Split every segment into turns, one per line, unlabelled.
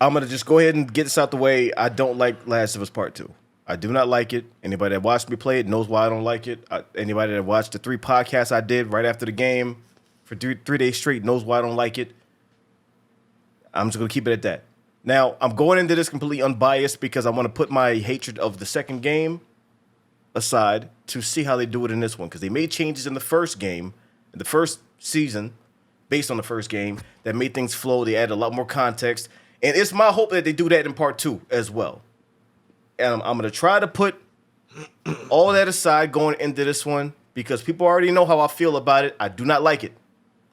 I'm gonna just go ahead and get this out the way. I don't like Last of Us Part 2. I do not like it. Anybody that watched me play it knows why I don't like it. Anybody that watched the 3 podcasts I did right after the game for three days straight knows why I don't like it. I'm just gonna keep it at that. Now, I'm going into this completely unbiased because I want to put my hatred of the second game aside to see how they do it in this one. Because they made changes in the first game, in the first season, based on the first game, that made things flow. They added a lot more context. And it's my hope that they do that in part 2 as well. And I'm going to try to put all that aside going into this one because people already know how I feel about it. I do not like it.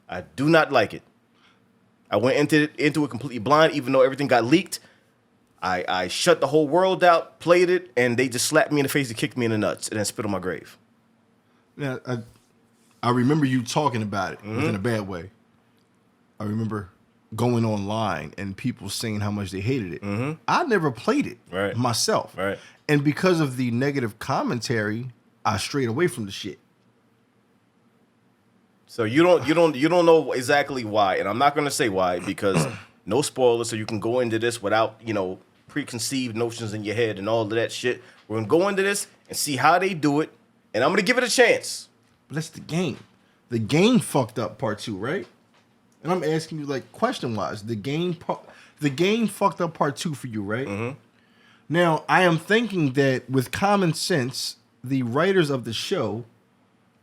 I do not like it. I went into it completely blind, even though everything got leaked. I shut the whole world out, played it, and they just slapped me in the face and kicked me in the nuts and then spit on my grave.
Yeah, I remember you talking about it in a bad way. I remember going online and people saying how much they hated it. I never played it myself.
Right.
And because of the negative commentary, I strayed away from the shit.
So you don't know exactly why, and I'm not going to say why because no spoilers. So you can go into this without preconceived notions in your head and all of that shit. We're gonna go into this and see how they do it, and I'm gonna give it a chance.
But that's the game. The game fucked up part 2, right? And I'm asking you, like, question wise, the game fucked up part 2 for you, right? Now I am thinking that with common sense, the writers of the show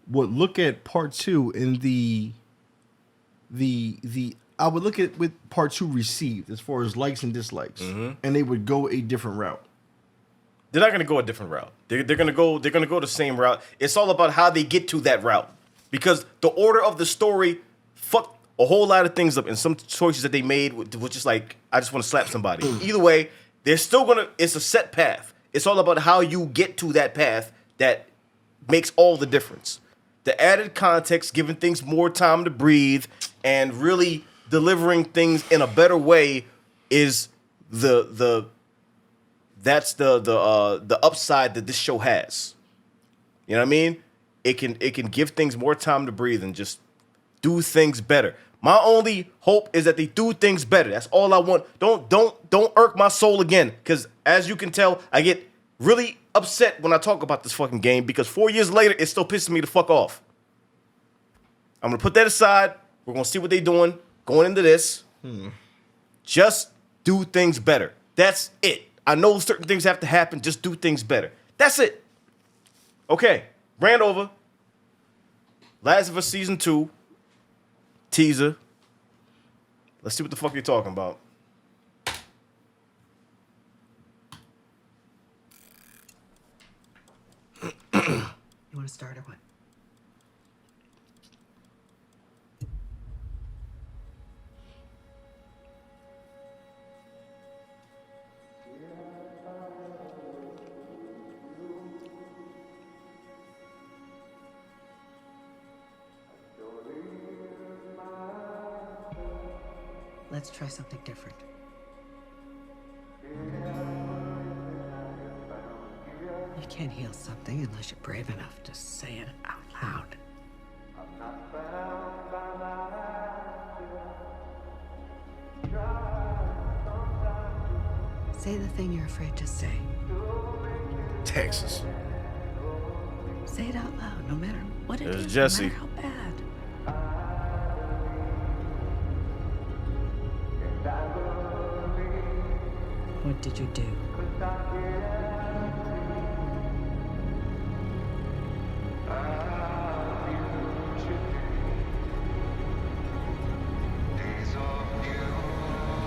would look at part 2 in the I would look at with part 2 received as far as likes and dislikes, and they would go a different route.
They're not going to go a different route. They're going to go the same route. It's all about how they get to that route because the order of the story fucked a whole lot of things up, and some choices that they made was just like I just want to slap somebody. Either way, they're still gonna. It's a set path. It's all about how you get to that path that makes all the difference. The added context, giving things more time to breathe, and really delivering things in a better way is the upside that this show has. You know what I mean? It can give things more time to breathe and just do things better. My only hope is that they do things better. That's all I want. Don't irk my soul again, because as you can tell, I get really upset when I talk about this fucking game because 4 years later, it still pisses me the fuck off. I'm gonna put that aside. We're gonna see what they're doing going into this. Just do things better. That's it. I know certain things have to happen. Just do things better. That's it. Okay, ran over. Last of Us Season 2. Teaser. Let's see what the fuck you're talking about.
You want to start or what? Let's try something different. You can't heal something unless you're brave enough to say it out loud. Say the thing you're afraid to say.
Texas.
Say it out loud, no matter what it
There's
is,
Jesse.
no matter how bad. What did you do?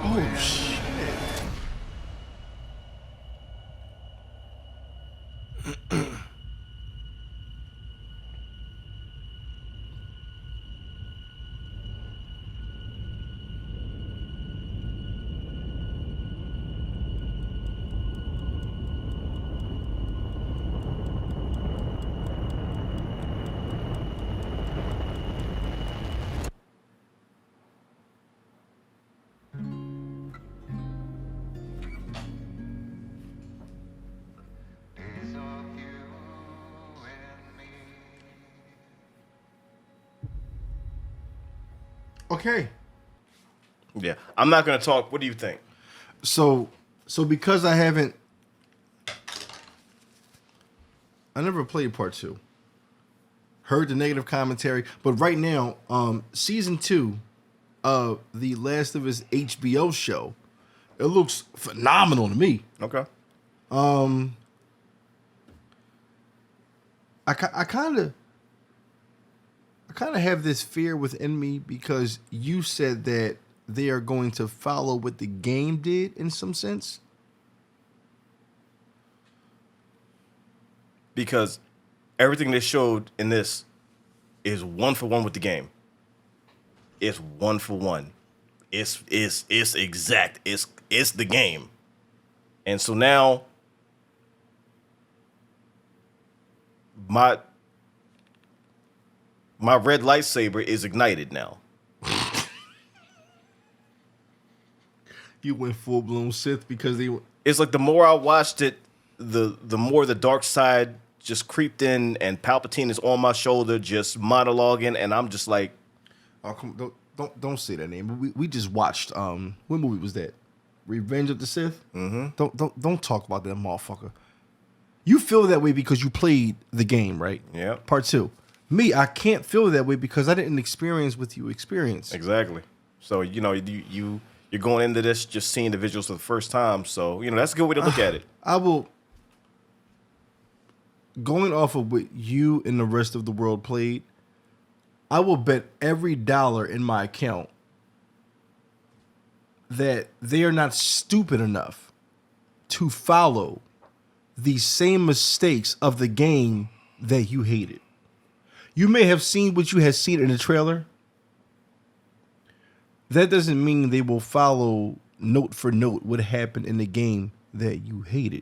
Oh shit. Okay.
Yeah, I'm not gonna talk. What do you think?
So because I never played part 2. Heard the negative commentary, but right now, season 2 of the Last of Us HBO show, it looks phenomenal to me.
Okay.
I kind of have this fear within me because you said that they are going to follow what the game did in some sense.
Because everything they showed in this is 1-for-1 with the game. It's 1-for-1. It's exact. It's the game. And so now my red lightsaber is ignited now.
You went full blown Sith because they were.
It's like the more I watched it, the more the dark side just creeped in, and Palpatine is on my shoulder, just monologuing, and I'm just like,
Oh, come don't say that name. We just watched what movie was that? Revenge of the Sith. Mm-hmm. Don't talk about that motherfucker. You feel that way because you played the game, right?
Yeah.
Part 2. Me, I can't feel that way because I didn't experience what you experienced.
exactly. So you're going into this just seeing the visuals for the first time. So that's a good way to look at it.
I will. Going off of what you and the rest of the world played, I will bet every dollar in my account that they are not stupid enough to follow the same mistakes of the game that you hated. You may have seen what you had seen in the trailer. That doesn't mean they will follow note for note what happened in the game that you hated.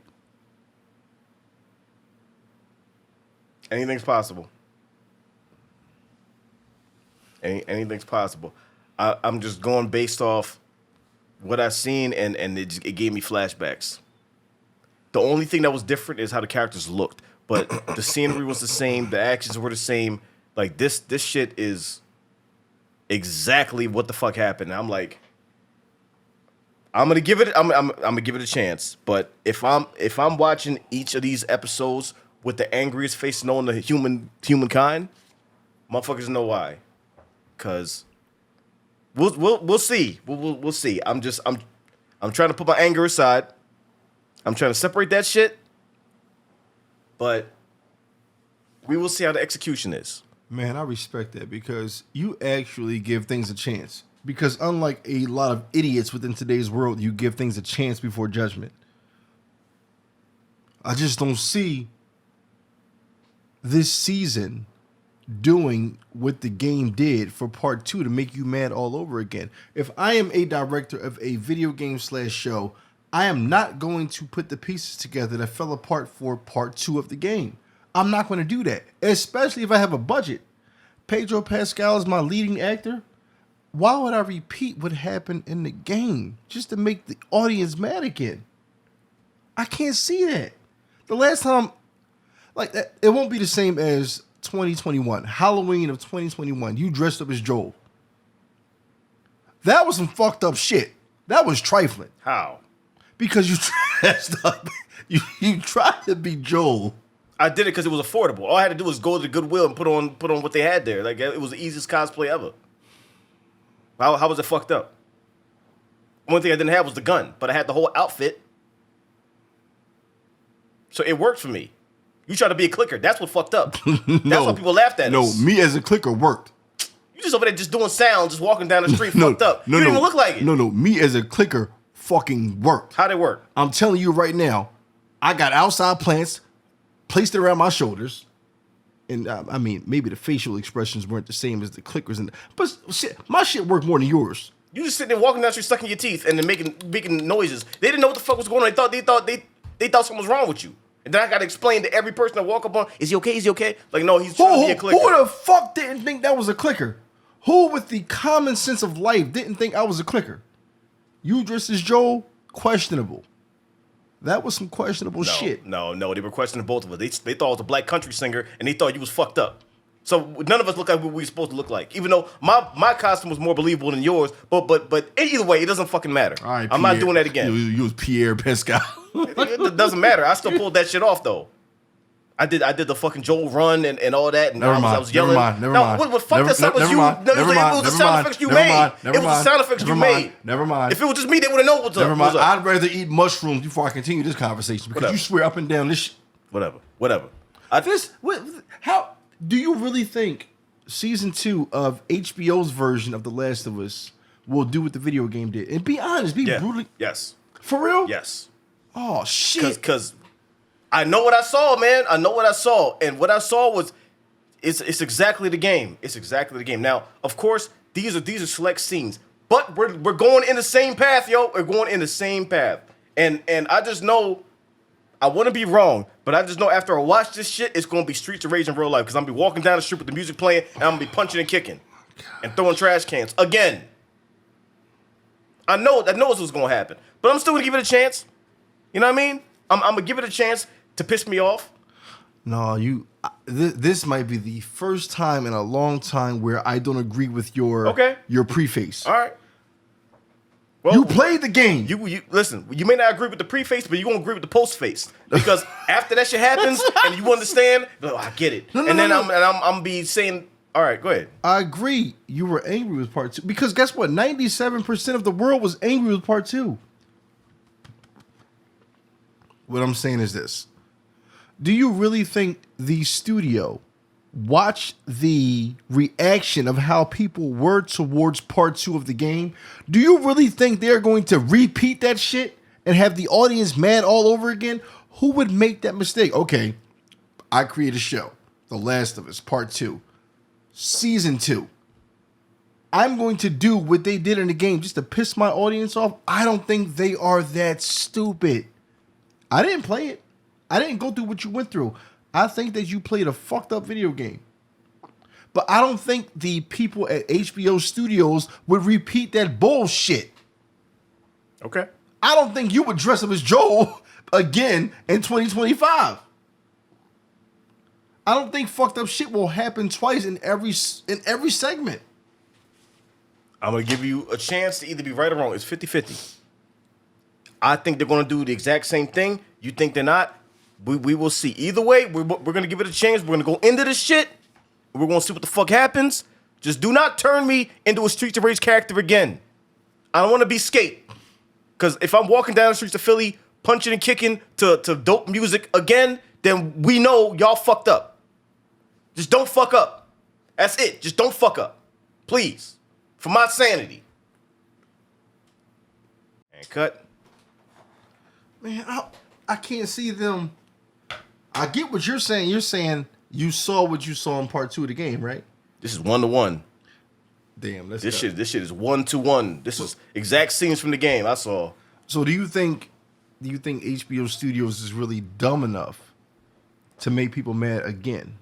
Anything's possible. Anything's possible. I'm just going based off what I've seen, and it gave me flashbacks. The only thing that was different is how the characters looked, but the scenery was the same, the actions were the same. Like this shit is exactly what the fuck happened. And I'm like, I'm gonna give it a chance. But if I'm watching each of these episodes with the angriest face known to humankind, motherfuckers know why. Cause we'll see. We'll see. I'm trying to put my anger aside. I'm trying to separate that shit. But we will see how the execution is.
Man, I respect that because you actually give things a chance. Because unlike a lot of idiots within today's world, you give things a chance before judgment. I just don't see this season doing what the game did for part 2 to make you mad all over again. If I am a director of a video game / show, I am not going to put the pieces together that fell apart for part 2 of the game. I'm not going to do that, especially if I have a budget. Pedro Pascal is my leading actor. Why would I repeat what happened in the game just to make the audience mad again? I can't see that. The last time, like, it won't be the same as 2021, Halloween of 2021. You dressed up as Joel. That was some fucked up shit. That was trifling.
How?
Because you dressed up. You tried to be Joel.
I did it because it was affordable. All I had to do was go to the Goodwill and put on what they had there. Like, it was the easiest cosplay ever. How was it fucked up? One thing I didn't have was the gun, but I had the whole outfit. So it worked for me. You try to be a clicker. That's what fucked up. That's why people laughed at us.
No, me as a clicker worked.
You just over there just doing sounds, just walking down the street fucked up. You didn't even look like it.
No, me as a clicker fucking worked.
How'd it work?
I'm telling you right now, I got outside plants placed around my shoulders. And I mean, maybe the facial expressions weren't the same as the clickers. But shit, my shit worked more than yours.
You just sitting there walking down the street, sucking your teeth, and then making noises. They didn't know what the fuck was going on. They thought something was wrong with you. And then I gotta explain to every person I walk up on, is he okay? Is he okay? Like, no, he's trying to be a clicker.
Who the fuck didn't think that was a clicker? Who with the common sense of life didn't think I was a clicker? You dressed as Joel? Questionable. That was some questionable shit.
No, they were questioning both of us. They thought I was a black country singer, and they thought you was fucked up. So none of us look like what we're supposed to look like. Even though my costume was more believable than yours, but either way, it doesn't fucking matter.
All right,
I'm not doing that again.
You was Pierre Pascal.
It doesn't matter. I still pulled that shit off though. I did the fucking Joel run and all that, and I was yelling.
Never mind.
Fuck that stuff was you. It was the sound effects you made. It was the sound effects you made.
Never mind.
If it was just me, they would have known what's up.
Never mind. I'd rather eat mushrooms before I continue this conversation because
Whatever.
you swear up and down this shit.
Whatever.
How do you really think season 2 of HBO's version of The Last of Us will do what the video game did? And be honest, brutally.
Yes.
For real?
Yes.
Oh shit.
Because I know what I saw, man. I know what I saw, and what I saw was it's exactly the game. It's exactly the game. Now, of course, these are select scenes, but we're going in the same path, yo. We're going in the same path, and I just know. I want to be wrong, but I just know after I watch this shit, it's going to be Streets of Rage in real life because I'm going to be walking down the street with the music playing, and I'm going to be punching and kicking and throwing trash cans again. I know what's going to happen, but I'm still going to give it a chance. You know what I mean? I'm going to give it a chance to piss me off.
No, this might be the first time in a long time where I don't agree with your preface.
All right. Well,
you played the game.
You listen. You may not agree with the preface, but you gonna agree with the postface because after that shit happens and you understand, like, oh, I get it. I'm be saying, all right, go ahead.
I agree. You were angry with part 2 because guess what? 97% of the world was angry with part 2. What I'm saying is this: do you really think the studio watched the reaction of how people were towards part 2 of the game? Do you really think they're going to repeat that shit and have the audience mad all over again? Who would make that mistake? Okay, I create a show, The Last of Us Part 2, Season 2. I'm going to do what they did in the game just to piss my audience off. I don't think they are that stupid. I didn't play it. I didn't go through what you went through. I think that you played a fucked up video game. But I don't think the people at HBO Studios would repeat that bullshit.
Okay.
I don't think you would dress up as Joel again in 2025. I don't think fucked up shit will happen twice in every segment.
I'm going to give you a chance to either be right or wrong. It's 50-50. I think they're going to do the exact same thing. You think they're not? We will see. Either way, we're going to give it a chance. We're going to go into this shit. We're going to see what the fuck happens. Just do not turn me into a Streets of Rage character again. I don't want to be Skate. Because if I'm walking down the streets of Philly, punching and kicking to dope music again, then we know y'all fucked up. Just don't fuck up. That's it. Just don't fuck up. Please. For my sanity. And cut.
Man, I can't see them. I get what you're saying. You're saying you saw what you saw in part 2 of the game, right?
This is 1-to-1.
Damn,
This shit is 1-to-1. This is exact scenes from the game I saw.
So do you think HBO Studios is really dumb enough to make people mad again?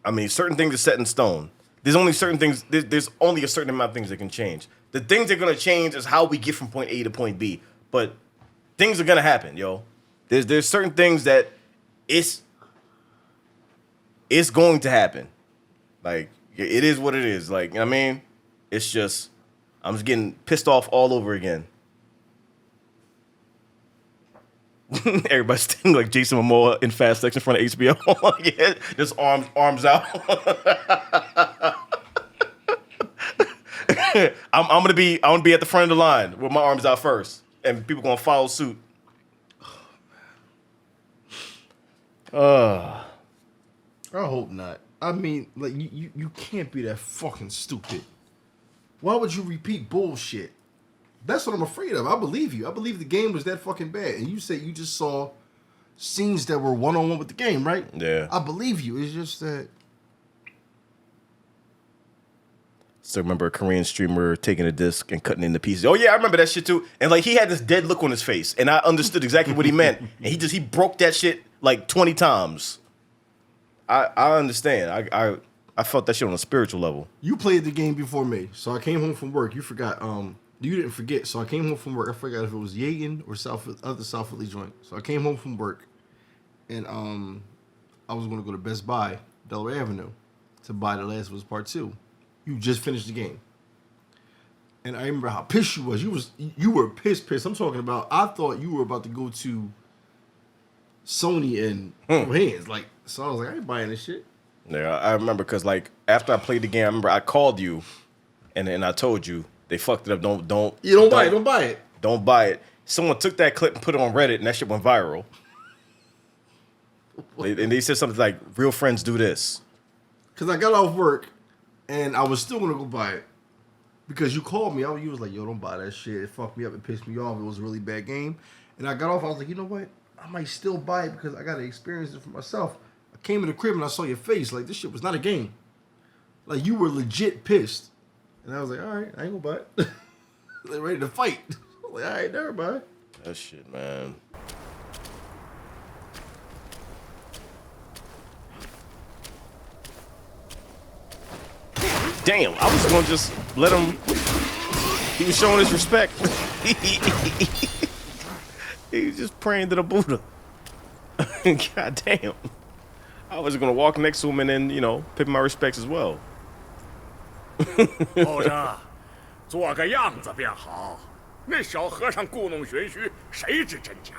I mean, certain things are set in stone. There's only certain things. There's only a certain amount of things that can change. The things that are gonna change is how we get from point A to point B. But things are gonna happen, yo. There's certain things that it's going to happen. Like, it is what it is. Like, you know what I mean? It's just, I'm just getting pissed off all over again. Everybody's standing like Jason Momoa in Fast X in front of HBO. Yeah, just arms out. I'm gonna be at the front of the line with my arms out first, and people gonna follow suit.
I hope not. I mean, like you can't be that fucking stupid. Why would you repeat bullshit? That's what I'm afraid of. I believe you. I believe the game was that fucking bad. And you said you just saw scenes that were one-on-one with the game, right?
Yeah.
I believe you. It's just that.
So remember a Korean streamer taking a disc and cutting it into pieces. Oh yeah, I remember that shit too. And like he had this dead look on his face, and I understood exactly what he meant. And he broke that shit like 20 times. I understand. I felt that shit on a spiritual level.
You played the game before me, so I came home from work. You forgot. You didn't forget. So I came home from work. I forgot if it was Yaden or South Philly joint. So I came home from work, and I was going to go to Best Buy, Delaware Avenue. to buy The Last of Us Part 2. You just finished the game. And I remember how pissed you was. You were pissed. I'm talking about, I thought you were about to go to Sony and throw hands. Like, so I was like, I ain't buying this shit.
Yeah, I remember because like after I played the game, I remember I called you, and I told you they fucked it up. Don't
buy it. Don't buy it.
Don't buy it. Someone took that clip and put it on Reddit, and that shit went viral. And they said something like, "Real friends do this."
Because I got off work, and I was still gonna go buy it. Because you called me, you was like, yo, don't buy that shit. It fucked me up. It pissed me off. It was a really bad game. And I got off. I was like, you know what? I might still buy it because I got to experience it for myself. I came in the crib and I saw your face. Like, this shit was not a game. Like, you were legit pissed. And I was like, all right, I ain't going to buy it. They're ready to fight. I was like, all right, never mind.
That shit, man. Damn, I was gonna just let him. He was showing his respect. He was just praying to the Buddha. God damn. I was gonna walk next to him and then, pay my respects as well.
后生，做个样子便好。那小和尚故弄玄虚，谁知真假？